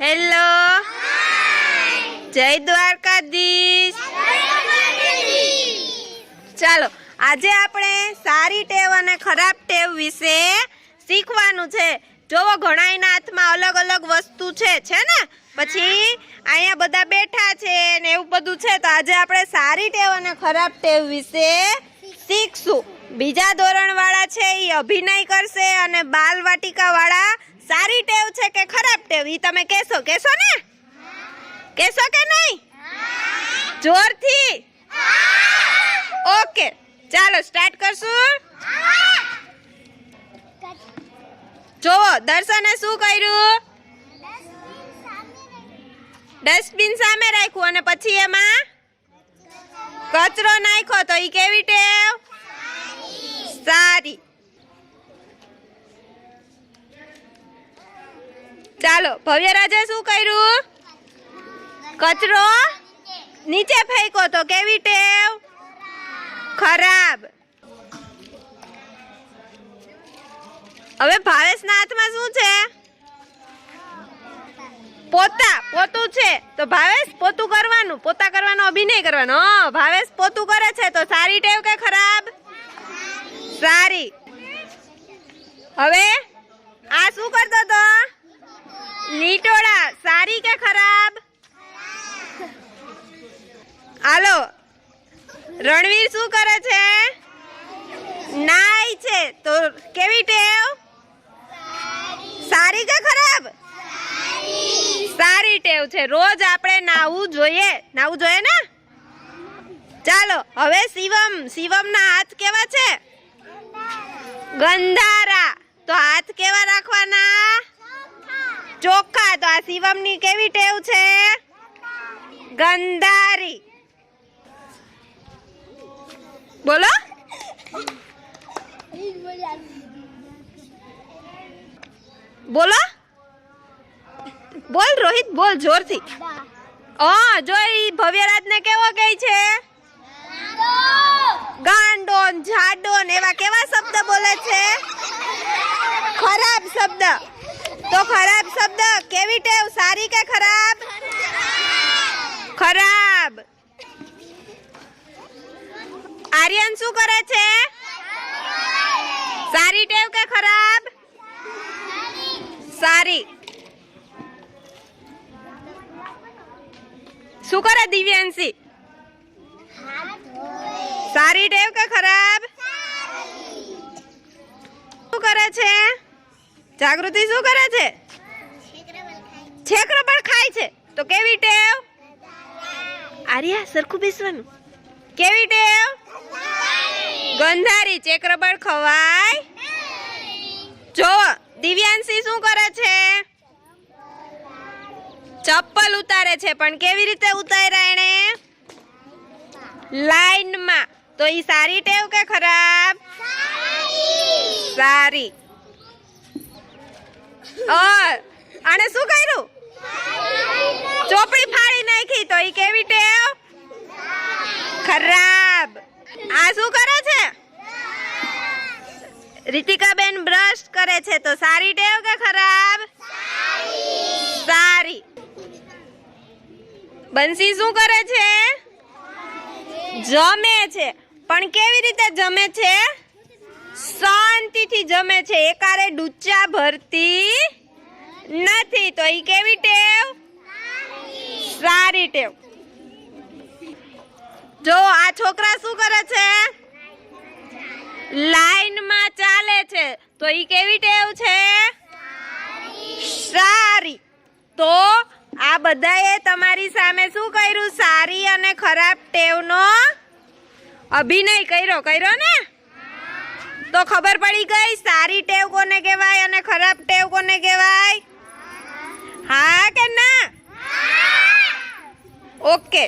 Hello, જય દ્વારકાધીશ. ચાલો, આજે આપણે સારી ટેવ અને ખરાબ ટેવ વિશે શીખવાનું છે. જોવો, ઘણાયના હાથમાં અલગ અલગ વસ્તુ છે ને, પછી અહીંયા બધા બેઠા છે ને એવું બધું છે. તો આજે આપણે સારી ટેવ અને ખરાબ ટેવ વિશે શીખશું. બીજા ધોરણ વાળા છે એ અભિનય કરશે અને બાલવાટિકા વાળા સારી ટેવ છે કે ખરાબ ટેવ ઈ તમે કહેશો ને? કહેશો કે નહીં? જોરથી. ઓકે, ચાલો સ્ટાર્ટ કરશું. જોવો, દર્શને શું કર્યું? ડસ્ટબિન સામે રાખ્યું અને પછી એમાં કચરો નાખ્યો. તો ઈ કેવી ટેવ? સારી. ચાલો, ભવ્યરાજે શું કર્યું? કચરો નીચે ફેંકો. તો કેવી ટેવ? ખરાબ. હવે ભાવેશના હાથમાં શું છે? પોતું છે. તો ભાવેશ પોતું કરવાનું, પોતા કરવાનો અભિનય કરવાનો. ભાવેશ પોતું કરે છે. તો સારી ટેવ કે ખરાબ? સારી. હવે આ શું કરતો તો? લીટોડા. સારી કે ખરાબ? હાલો, રણવીર શું કરે છે? નાય છે. તો કેવી ટેવ? સારી કે ખરાબ? સારી ટેવ છે. રોજ આપણે નાહવું જોઈએ ને. ચાલો, હવે શિવમના હાથ કેવા છે? ગંધારા. તો હાથ કેવા રાખવાના? ચોખ્ખા. તો આ શિવમની કેવી ટેવ છે? ગંધારી. બોલો. બોલો. બોલ રોહિત, બોલ જોરથી. જો ઈ ભવ્યરાજને કેવો કહે છે? ગાંડો, જાડો ને એવા કેવા શબ્દ બોલે છે? ખરાબ શબ્દ. તો ખરાબ શબ્દ કેવી ટેવ? સારી કે ખરાબ? ખરાબ. આર્યન શું કરે છે? સારી ટેવ કે ખરાબ? સારી. શું કરે દિવ્યાંશી? સારી ટેવ કે ખરાબ? શું કરે છે? જાગૃતિ શું કરે છે? છેકરબળ ખાય છે. તો કેવી ટેવ? આર્યા, સરખું બેસવાનું. કેવી ટેવ? ગંધારી. ચેકરબળ ખવાય. જો દિવ્યાંશી શું કરે છે? ચપ્પલ ઉતારે છે. પણ કેવી રીતે ઉતાર્યા એને? લાઈનમાં. તો ઈ સારી ટેવ કે ખરાબ? સારી. આને શું કર્યું? ચોપડી ફાડી નાખી. તો ઈ કેવી ટેવ? ખરાબ. આ શું કરે છે? રીતિકાબેન બ્રશ કરે છે. તો સારી ટેવ કે ખરાબ? સારી. બંસી શું કરે છે? જમે છે. પણ કેવી રીતે જમે છે? શાંતિથી જમે છે. એકારે ડૂચા ભરતી નથી. તો ઈ કેવી ટેવ? સારી ટેવ. જો આ છોકરા શું કરે છે? લાઈનમાં ચાલે છે. તો ઈ કેવી ટેવ છે? સારી. તો આ બધાએ તમારી સામે શું કર્યું? સારી અને ખરાબ ટેવનો અભિનય કર્યો ને? તો ખબર પડી ગઈ સારી ટેવ કોને કહેવાય અને ખરાબ ટેવ કોને કહેવાય? હા કે ના? ઓકે.